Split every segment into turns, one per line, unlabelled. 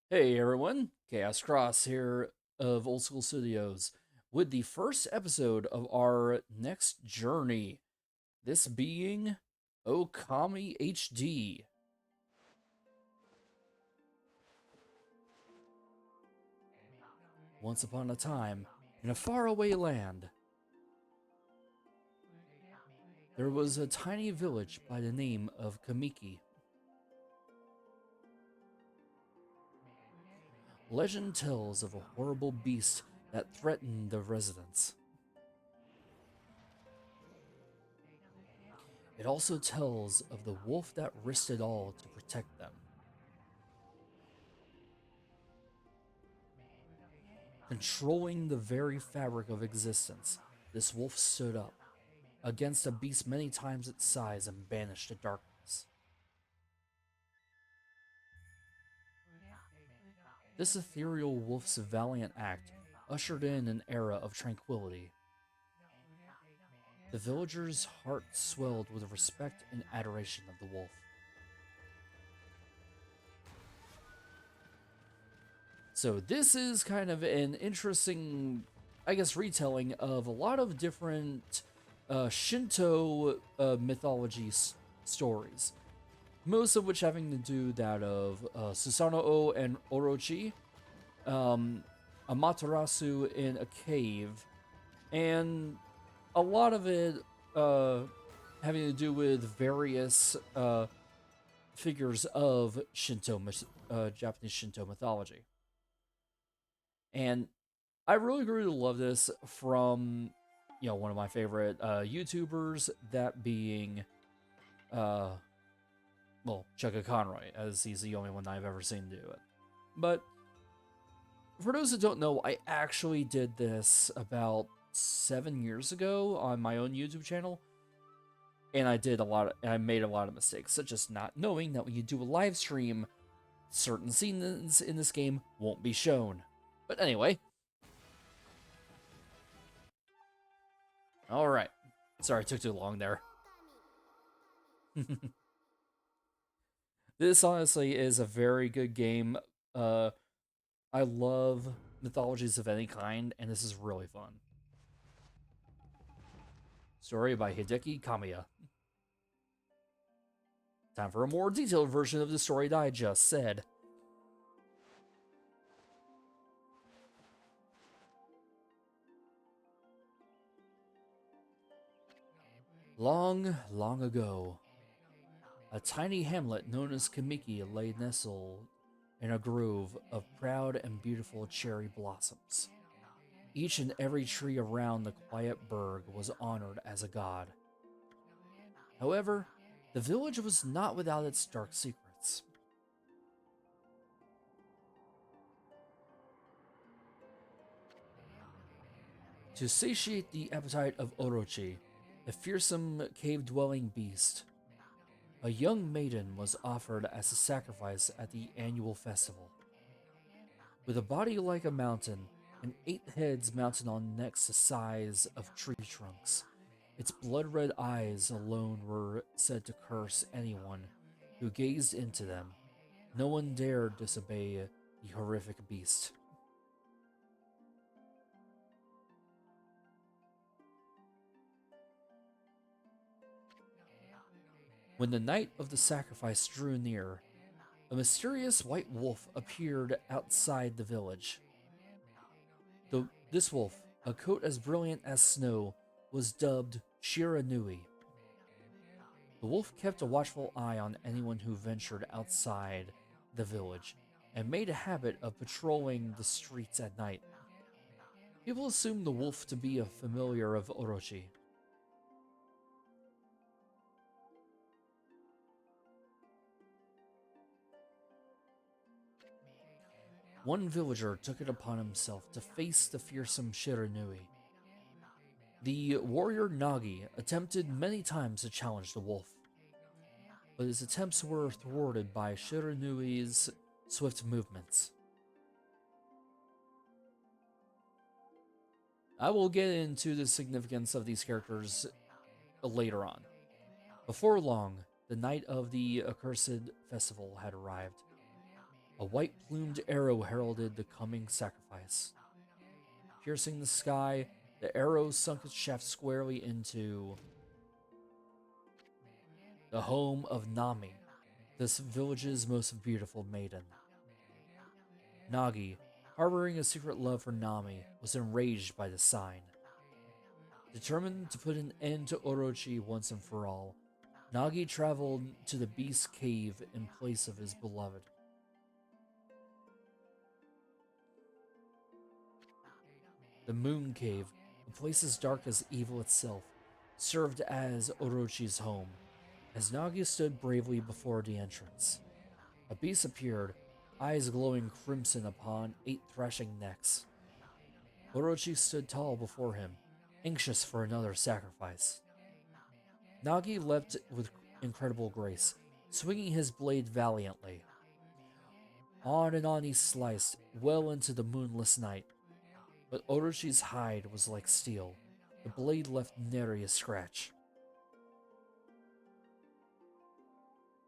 Hey everyone, Chaos Cross here of Old School Studios with the first episode of our next journey. This being Okami HD. Once upon a time, in a faraway land, there was a tiny village by the name of Kamiki. Legend tells of a horrible beast that threatened the residents. It also tells of the wolf that risked it all to protect them. Controlling the very fabric of existence, this wolf stood up against a beast many times its size and banished the darkness. This ethereal wolf's valiant act ushered in an era of tranquility. The villagers' hearts swelled with respect and adoration of the wolf. So this is kind of an interesting, I guess, retelling of a lot of different Shinto mythology stories. Most of which having to do that of Susanoo and Orochi, um, Amaterasu in a cave, and a lot of it uh, having to do with various figures of Japanese Shinto mythology. And I really grew to love this from, one of my favorite YouTubers, that being, uh, Chugga Conroy, as he's the only one I've ever seen do it. But for those that don't know, I actually did this about 7 years ago on my own YouTube channel, and I made a lot of mistakes, such as not knowing that when you do a live stream, certain scenes in this game won't be shown. But anyway, all right. Sorry, it took too long there. This honestly is a very good game. Uh, I love mythologies of any kind, and this is really fun. Story by Hideki Kamiya. Time for a more detailed version of the story that I just said. Long, long ago, a tiny hamlet known as Kamiki lay nestled in a grove of proud and beautiful cherry blossoms. Each and every tree around the quiet burg was honored as a god. However, the village was not without its dark secrets. To satiate the appetite of Orochi, a fearsome cave dwelling beast, a young maiden was offered as a sacrifice at the annual festival. With a body like a mountain and 8 heads mounted on necks the size of tree trunks, its blood red eyes alone were said to curse anyone who gazed into them. No one dared disobey the horrific beast. When the night of the sacrifice drew near, a mysterious white wolf appeared outside the village. This wolf, a coat as brilliant as snow, was dubbed Shiranui. The wolf kept a watchful eye on anyone who ventured outside the village and made a habit of patrolling the streets at night. People assumed the wolf to be a familiar of Orochi. One villager took it upon himself to face the fearsome Shiranui. The warrior Nagi attempted many times to challenge the wolf, but his attempts were thwarted by Shiranui's swift movements. I will get into the significance of these characters later on. Before long, the night of the accursed festival had arrived. A white-plumed arrow heralded the coming sacrifice. Piercing the sky, the arrow sunk its shaft squarely into the home of Nami, this village's most beautiful maiden. Nagi, harboring a secret love for Nami, was enraged by the sign. Determined to put an end to Orochi once and for all, Nagi traveled to the Beast Cave in place of his beloved. The Moon Cave, a place as dark as evil itself, served as Orochi's home. As Nagi stood bravely before the entrance, a beast appeared, eyes glowing crimson upon 8 thrashing necks. Orochi stood tall before him, anxious for another sacrifice. Nagi leapt with incredible grace, swinging his blade valiantly. On and on he sliced, well into the moonless night. But Orochi's hide was like steel. The blade left nary a scratch.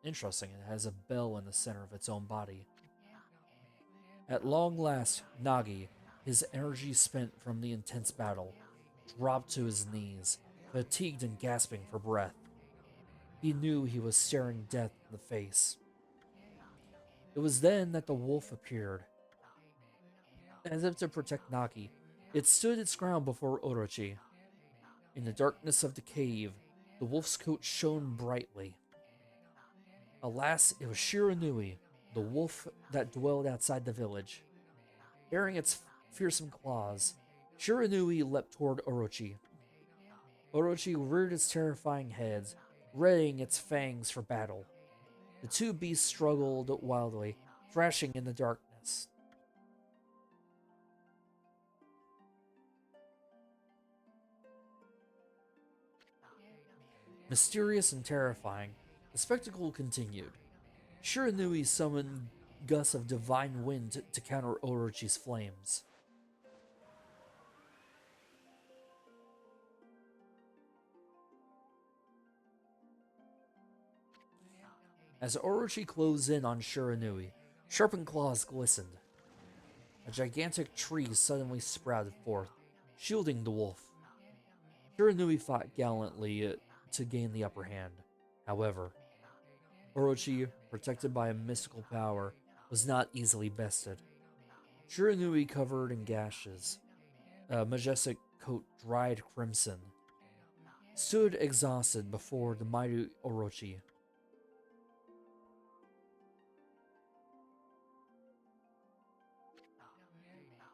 Interesting, it has a bell in the center of its own body. At long last, Nagi, his energy spent from the intense battle, dropped to his knees, fatigued and gasping for breath. He knew he was staring death in the face. It was then that the wolf appeared. As if to protect Nagi, it stood its ground before Orochi. In the darkness of the cave, the wolf's coat shone brightly. Alas, it was Shiranui, the wolf that dwelled outside the village. Baring its fearsome claws, Shiranui leapt toward Orochi. Orochi reared its terrifying head, readying its fangs for battle. The two beasts struggled wildly, thrashing in the darkness. Mysterious and terrifying, the spectacle continued. Shiranui summoned gusts of divine wind to counter Orochi's flames. As Orochi closed in on Shiranui, sharpened claws glistened. A gigantic tree suddenly sprouted forth, shielding the wolf. Shiranui fought gallantly to gain the upper hand. However, Orochi, protected by a mystical power, was not easily bested. Shiranui, covered in gashes, a majestic coat dried crimson, stood exhausted before the mighty Orochi.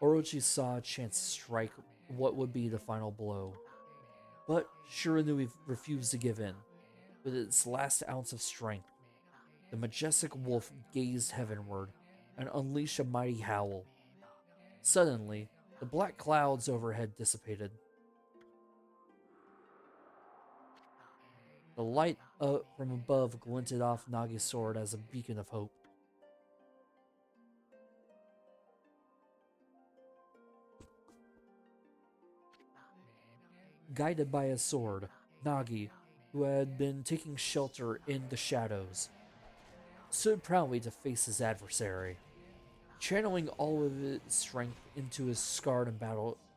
Orochi saw a chance to strike what would be the final blow, but Shiranui refused to give in. With its last ounce of strength, the majestic wolf gazed heavenward and unleashed a mighty howl. Suddenly, the black clouds overhead dissipated. The light from above glinted off Nagi's sword as a beacon of hope. Guided by his sword, Nagi, who had been taking shelter in the shadows, stood proudly to face his adversary, channeling all of his strength into his scarred and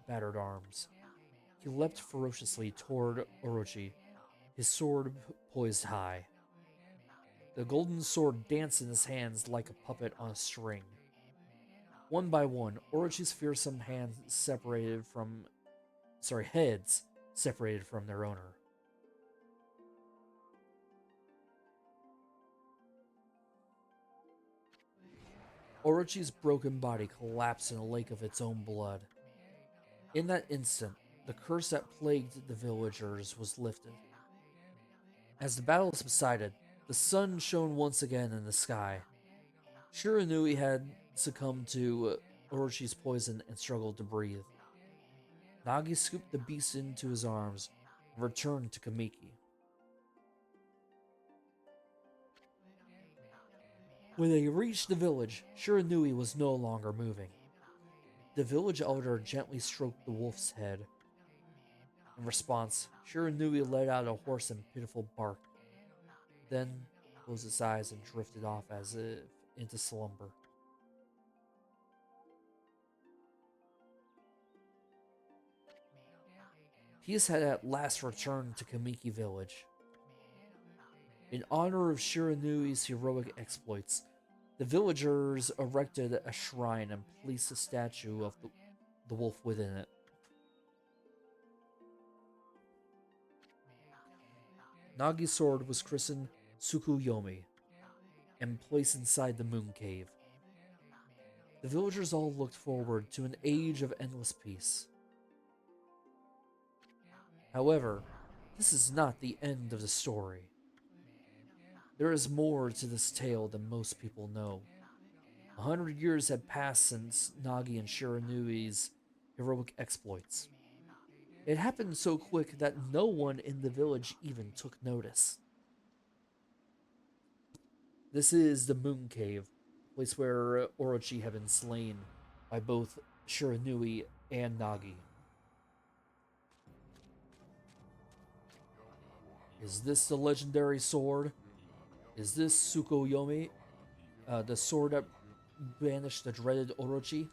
battered arms. He leapt ferociously toward Orochi, his sword poised high. The golden sword danced in his hands like a puppet on a string. One by one, Orochi's fearsome heads separated from their owner. Orochi's broken body collapsed in a lake of its own blood. In that instant, the curse that plagued the villagers was lifted. As the battle subsided, the sun shone once again in the sky. Shiranui had succumbed to Orochi's poison and struggled to breathe. Nagi scooped the beast into his arms and returned to Kamiki. When they reached the village, Shiranui was no longer moving. The village elder gently stroked the wolf's head. In response, Shiranui let out a hoarse and pitiful bark, then closed its eyes and drifted off as if into slumber. Peace had at last returned to Kamiki village. In honor of Shiranui's heroic exploits, the villagers erected a shrine and placed a statue of the wolf within it. Nagi's sword was christened Tsukuyomi and placed inside the moon cave. The villagers all looked forward to an age of endless peace. However, this is not the end of the story. There is more to this tale than most people know. 100 years had passed since Nagi and Shiranui's heroic exploits. It happened so quick that no one in the village even took notice. This is the Moon Cave, a place where Orochi had been slain by both Shiranui and Nagi. Is this the legendary sword? Is this Tsukuyomi, the sword that banished the dreaded Orochi?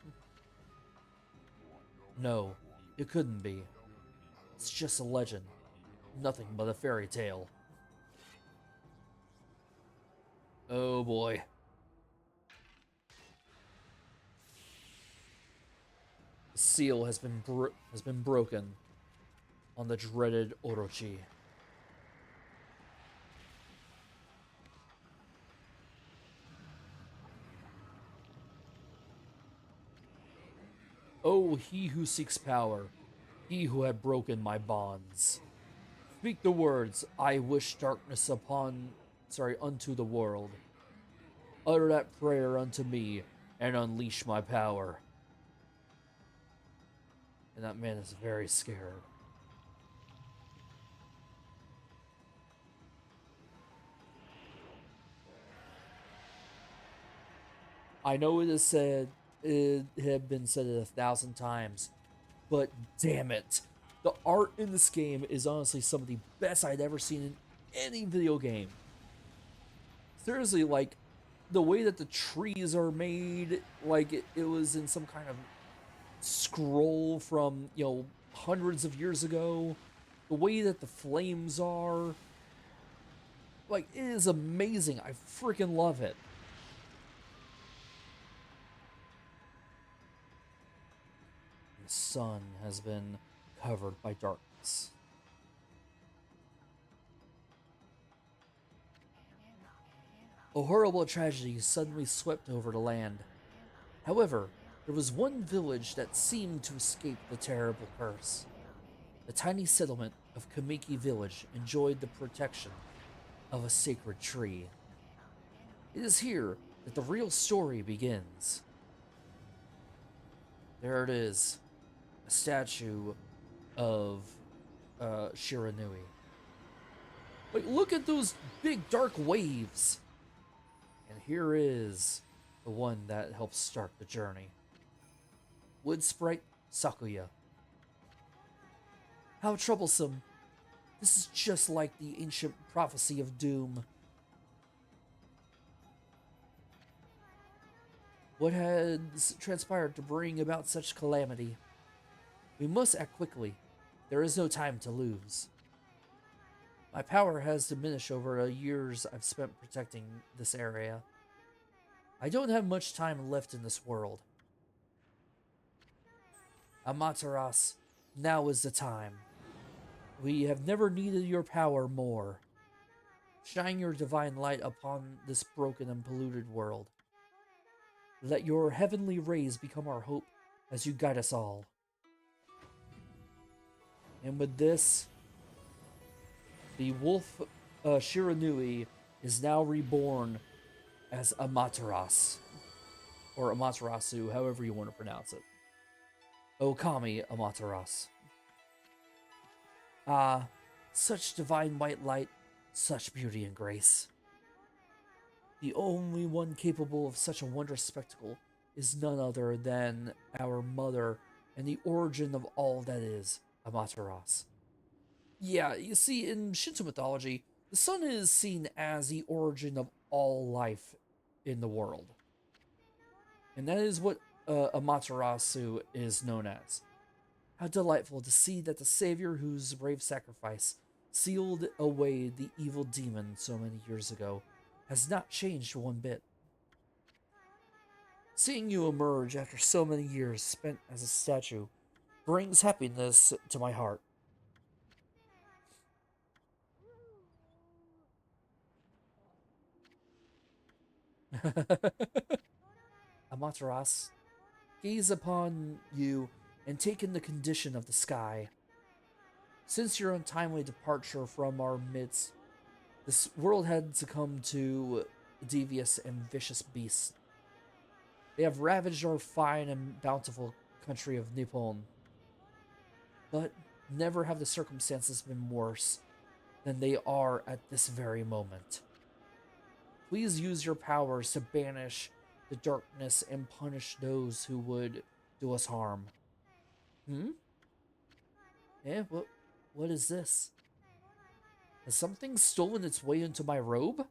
No, it couldn't be. It's just a legend, nothing but a fairy tale. Oh boy. The seal has been broken on the dreaded Orochi. Oh, he who seeks power, he who had broken my bonds. Speak the words, I wish darkness unto the world. Utter that prayer unto me, and unleash my power. And that man is very scared. I know it had been said 1,000 times, but damn it. The art in this game is honestly some of the best I'd ever seen in any video game. Seriously, like, the way that the trees are made, like it was in some kind of scroll from, hundreds of years ago. The way that the flames are, like, it is amazing. I freaking love it. The sun has been covered by darkness. A horrible tragedy suddenly swept over the land. However, there was one village that seemed to escape the terrible curse. The tiny settlement of Kamiki Village enjoyed the protection of a sacred tree. It is here that the real story begins. There it is, a statue of Shiranui. Like, look at those big dark waves. And here is the one that helps start the journey. Wood Sprite Sakuya. How troublesome. This is just like the ancient prophecy of doom. What has transpired to bring about such calamity? We must act quickly. There is no time to lose. My power has diminished over the years I've spent protecting this area. I don't have much time left in this world. Amaterasu, now is the time. We have never needed your power more. Shine your divine light upon this broken and polluted world. Let your heavenly rays become our hope as you guide us all. And with this, the wolf Shiranui is now reborn as Amaterasu, or Amaterasu, however you want to pronounce it. Okami Amaterasu. Ah, such divine white light, such beauty and grace. The only one capable of such a wondrous spectacle is none other than our mother and the origin of all that is, Amaterasu. Yeah, you see, in Shinto mythology, the sun is seen as the origin of all life in the world. And that is what Amaterasu is known as. How delightful to see that the Savior whose brave sacrifice sealed away the evil demon so many years ago has not changed one bit. Seeing you emerge after so many years spent as a statue brings happiness to my heart. Amaterasu, gaze upon you and take in the condition of the sky. Since your untimely departure from our midst, this world had succumbed to devious and vicious beasts. They have ravaged our fine and bountiful country of Nippon, but never have the circumstances been worse than they are at this very moment. Please use your powers to banish the darkness and punish those who would do us harm. Hmm? Eh, what is this? Has something stolen its way into my robe?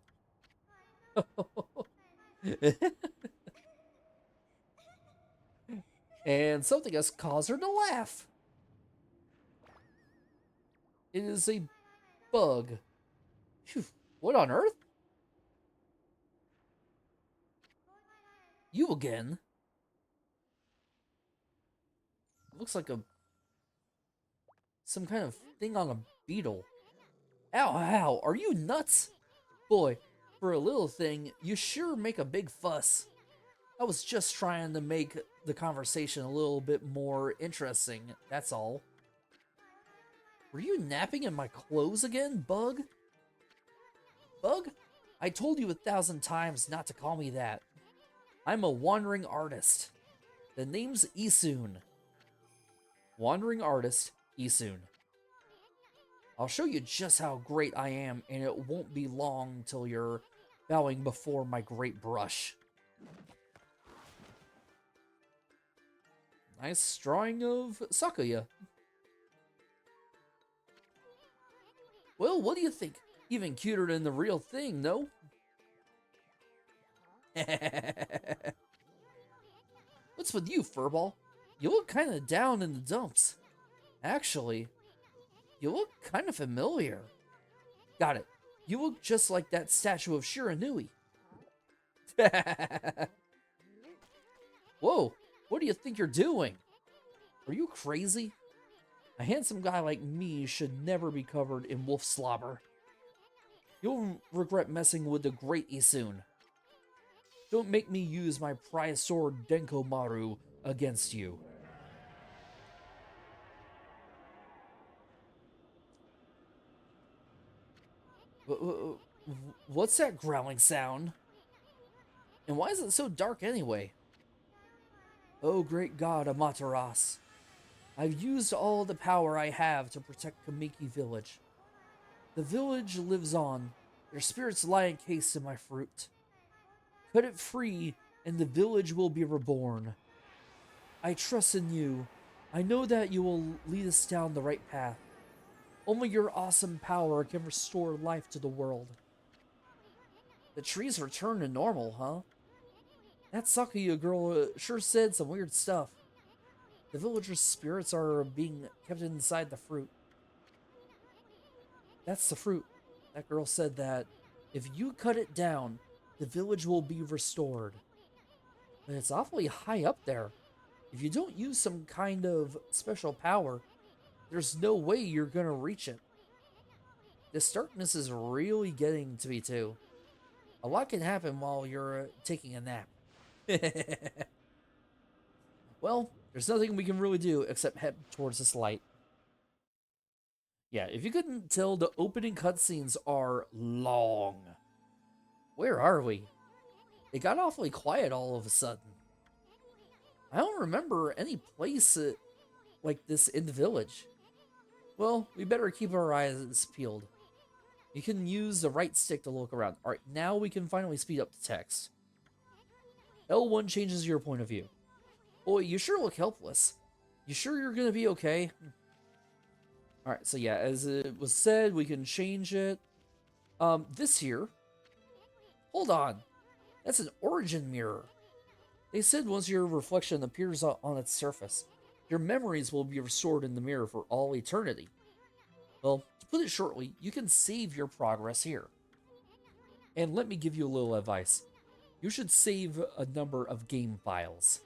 And something has caused her to laugh. It is a bug. Phew, what on earth? You again? Looks like some kind of thing on a beetle. Ow, ow, are you nuts? Boy, for a little thing, you sure make a big fuss. I was just trying to make the conversation a little bit more interesting, that's all. Were you napping in my clothes again, Bug? Bug? I told you 1,000 times not to call me that. I'm a wandering artist. The name's Isun. Wandering artist, Isun. I'll show you just how great I am, and it won't be long till you're bowing before my great brush. Nice drawing of Sakuya. Well, what do you think? Even cuter than the real thing, no? What's with you, Furball? You look kind of down in the dumps. Actually, you look kind of familiar. Got it. You look just like that statue of Shiranui. Whoa, what do you think you're doing? Are you crazy? A handsome guy like me should never be covered in wolf slobber. You'll regret messing with the great Isun. Don't make me use my prize sword Denko Maru against you. What's that growling sound? And why is it so dark anyway? Oh great god, Amaterasu. I've used all the power I have to protect Kamiki Village. The village lives on. Their spirits lie encased in my fruit. Cut it free, and the village will be reborn. I trust in you. I know that you will lead us down the right path. Only your awesome power can restore life to the world. The trees return to normal, huh? That Sakuya girl sure said some weird stuff. The villagers' spirits are being kept inside the fruit. That's the fruit. That girl said that if you cut it down, the village will be restored. But it's awfully high up there. If you don't use some kind of special power, there's no way you're gonna reach it. This darkness is really getting to me too. A lot can happen while you're taking a nap. Well, there's nothing we can really do except head towards this light. Yeah, if you couldn't tell, the opening cutscenes are long. Where are we? It got awfully quiet all of a sudden. I don't remember any place like this in the village. Well, we better keep our eyes peeled. You can use the right stick to look around. Alright, now we can finally speed up the text. L1 changes your point of view. Boy, you sure look helpless. You sure you're gonna be okay? Alright, so yeah, as it was said, we can change it. This here. Hold on. That's an origin mirror. They said once your reflection appears on its surface, Your memories will be restored in the mirror for all eternity. Well, to put it shortly, you can save your progress here. And let me give you a little advice. You should save a number of game files.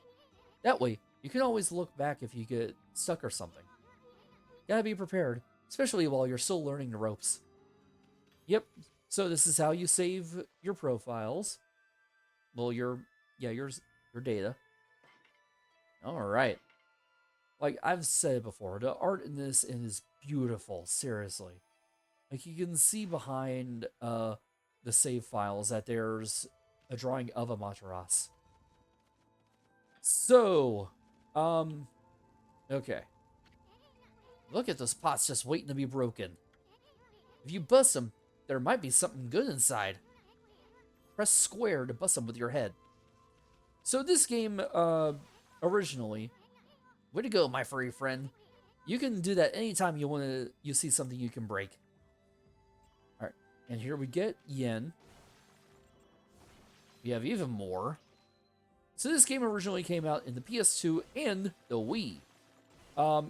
That way, you can always look back if you get stuck or something. Gotta be prepared, especially while you're still learning the ropes. Yep, so this is how you save your profiles. Well, your data. Alright. Like I've said before, the art in this is beautiful, seriously. Like you can see behind the save files that there's a drawing of a Amaterasu. So, okay. Look at those pots just waiting to be broken. If you bust them, there might be something good inside. Press square to bust them with your head. So this game, originally, way to go, my furry friend. You can do that anytime you see something you can break. Alright, and here we get yen. We have even more. So this game originally came out in the PS2 and the Wii.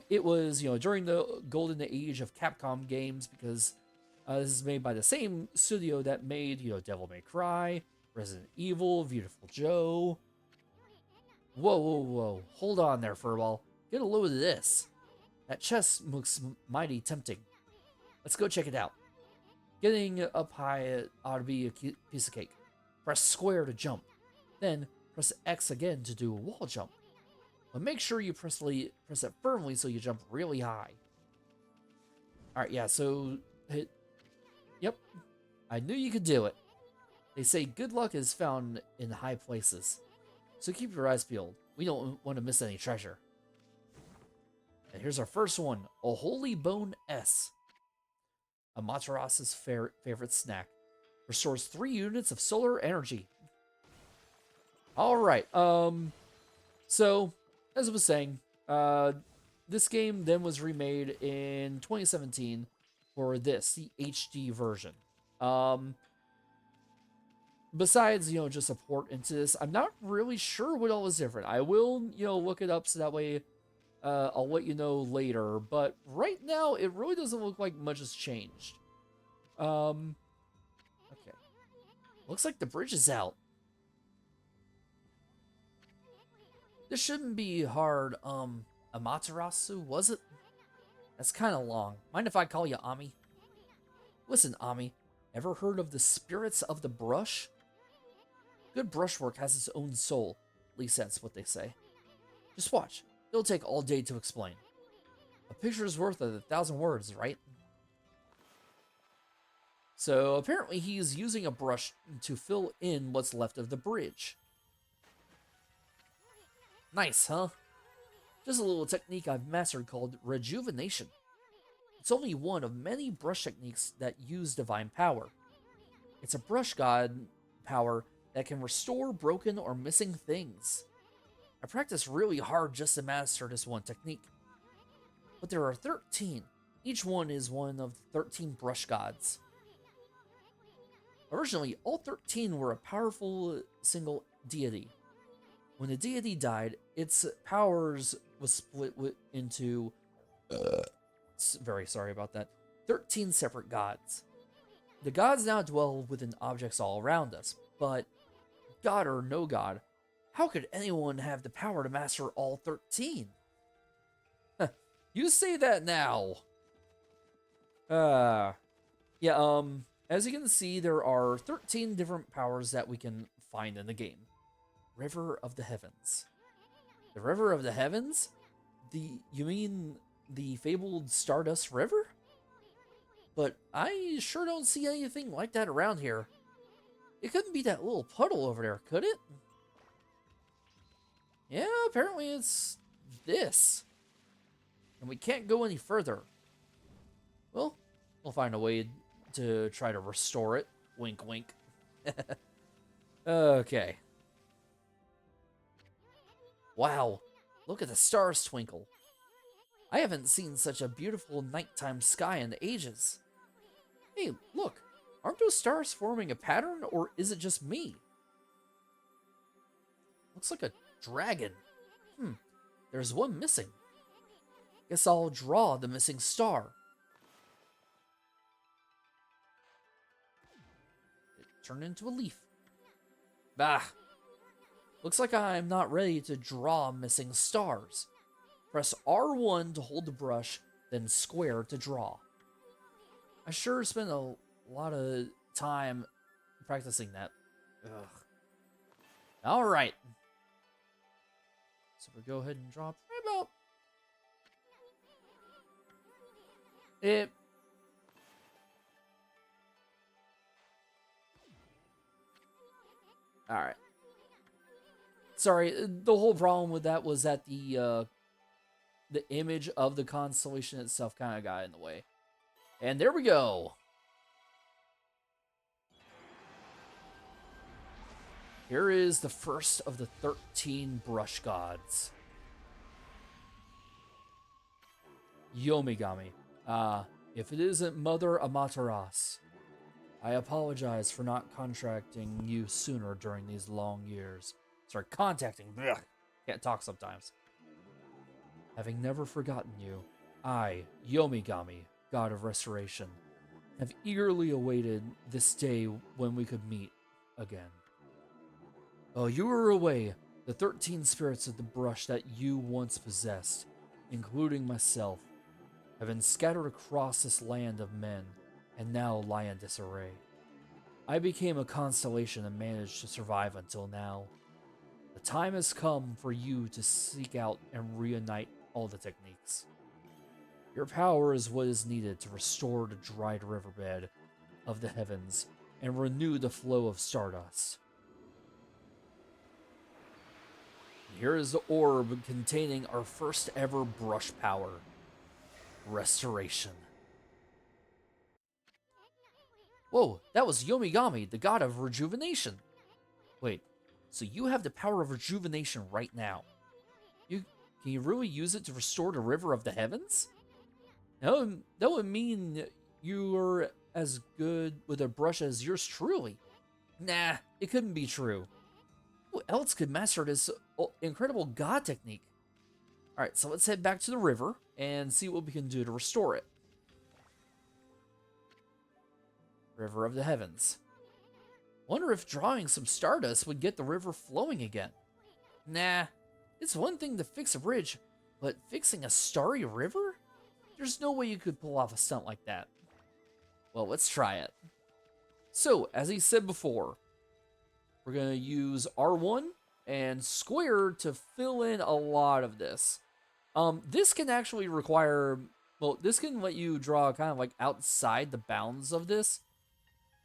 It was, during the golden age of Capcom games because this is made by the same studio that made, Devil May Cry, Resident Evil, Beautiful Joe. Whoa, whoa, whoa. Hold on there, Furball. Get a load of this. That chest looks mighty tempting. Let's go check it out. Getting up high ought to be a piece of cake. Press square to jump. Then press X again to do a wall jump. But make sure you press it firmly so you jump really high. Alright, yeah, so hit. Yep, I knew you could do it. They say good luck is found in high places. So keep your eyes peeled. We don't want to miss any treasure. And here's our first one, a Holy Bone S. Amaterasu's favorite snack. Restores 3 units of solar energy. Alright, so, as I was saying, this game then was remade in 2017 for this, the HD version. Besides, just a port into this, I'm not really sure what all is different. I will, look it up so that way I'll let you know later. But right now, it really doesn't look like much has changed. Okay. Looks like the bridge is out. This shouldn't be hard, Amaterasu, was it? That's kind of long. Mind if I call you Ami? Listen, Ami, ever heard of the spirits of the brush? Good brushwork has its own soul. At least that's what they say. Just watch. It'll take all day to explain. A picture is worth 1,000 words, right? So apparently he's using a brush to fill in what's left of the bridge. Nice, huh? Just a little technique I've mastered called rejuvenation. It's only one of many brush techniques that use divine power. It's a brush god power that can restore broken or missing things. I practiced really hard just to master this one technique. But there are 13. Each one is one of the 13 brush gods. Originally, all 13 were a powerful single deity. When the deity died, its powers was split into... very sorry about that. 13 separate gods. The gods now dwell within objects all around us, but god or no god, how could anyone have the power to master all 13? You say that now. Yeah, as you can see, there are 13 different powers that we can find in the game. River of the Heavens. The River of the Heavens? You mean the fabled Stardust River? But I sure don't see anything like that around here. It couldn't be that little puddle over there, could it? Yeah, apparently it's this. And we can't go any further. Well, we'll find a way to try to restore it. Wink, wink. Okay. Wow, look at the stars twinkle. I haven't seen such a beautiful nighttime sky in ages. Hey, look, aren't those stars forming a pattern, or is it just me? Looks like a dragon. There's one missing. Guess I'll draw the missing star. It turned into a leaf. Bah! Looks like I'm not ready to draw missing stars. Press R1 to hold the brush, then square to draw. I sure spent a lot of time practicing that. Ugh. Alright. So we'll go ahead and draw about it. Alright. Sorry, the whole problem with that was that the image of the constellation itself kind of got in the way. And there we go. Here is the first of the 13 brush gods. Yomigami. If it isn't Mother Amaterasu, I apologize for not contracting you sooner during these long years. Sorry, contacting. Blech. Can't talk sometimes. Having never forgotten you, I, Yomigami, God of Restoration, have eagerly awaited this day when we could meet again. While you were away, the 13 spirits of the brush that you once possessed, including myself, have been scattered across this land of men and now lie in disarray. I became a constellation and managed to survive until now. The time has come for you to seek out and reunite all the techniques. Your power is what is needed to restore the dried riverbed of the heavens and renew the flow of stardust. Here is the orb containing our first ever brush power. Restoration. Whoa, that was Yomigami, the god of rejuvenation. Wait, so you have the power of rejuvenation right now. Can you really use it to restore the river of the heavens? That would mean you're as good with a brush as yours truly. Nah, it couldn't be true. Who else could master this incredible god technique? Alright, so let's head back to the river and see what we can do to restore it. River of the Heavens. Wonder if drawing some stardust would get the river flowing again. Nah, it's one thing to fix a bridge, but fixing a starry river? There's no way you could pull off a stunt like that. Well, let's try it. So, as he said before, we're going to use R1 and square to fill in a lot of this. This can actually require, well, this can let you draw kind of like outside the bounds of this,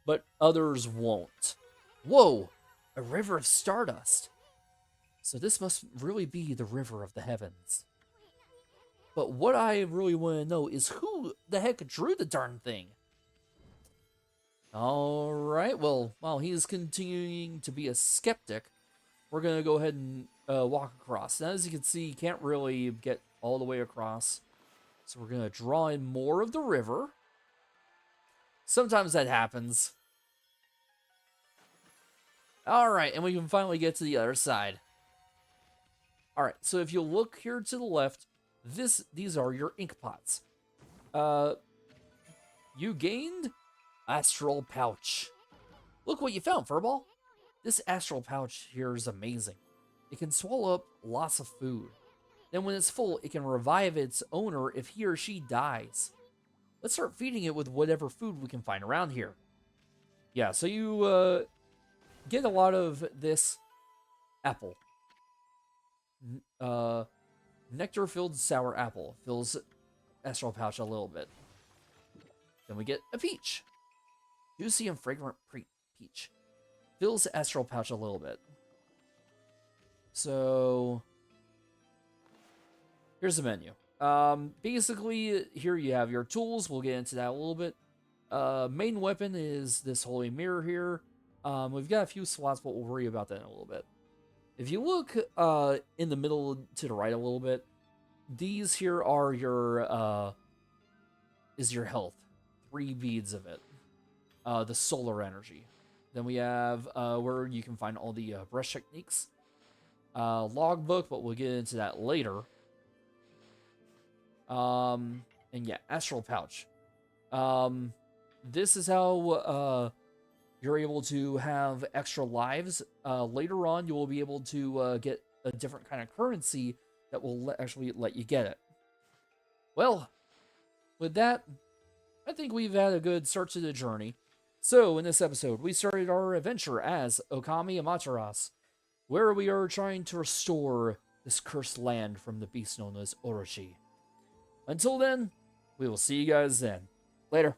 but others won't. Whoa, a river of stardust. So this must really be the river of the heavens. But what I really want to know is who the heck drew the darn thing? Alright, well, while he's continuing to be a skeptic, we're going to go ahead and walk across. Now, as you can see, you can't really get all the way across. So we're going to draw in more of the river. Sometimes that happens. Alright, and we can finally get to the other side. Alright, so if you look here to the left, these are your ink pots. You gained Astral Pouch. Look what you found, Furball. This Astral Pouch here is amazing. It can swallow up lots of food. Then when it's full, it can revive its owner if he or she dies. Let's start feeding it with whatever food we can find around here. Yeah, so you get a lot of this apple. Nectar-filled sour apple fills Astral Pouch a little bit. Then we get a peach. Juicy and fragrant peach. Fills Astral Pouch a little bit. So, here's the menu. Basically, here you have your tools. We'll get into that a little bit. Main weapon is this holy mirror here. We've got a few slots, but we'll worry about that in a little bit. If you look in the middle to the right a little bit, these here are your health. 3 beads of it. The solar energy. Then we have where you can find all the brush techniques. Logbook, but we'll get into that later. And yeah, Astral Pouch. This is how you're able to have extra lives. Later on, you will be able to get a different kind of currency that will actually let you get it. Well, with that, I think we've had a good start to the journey. So, in this episode, we started our adventure as Okami Amaterasu, where we are trying to restore this cursed land from the beast known as Orochi. Until then, we will see you guys then. Later.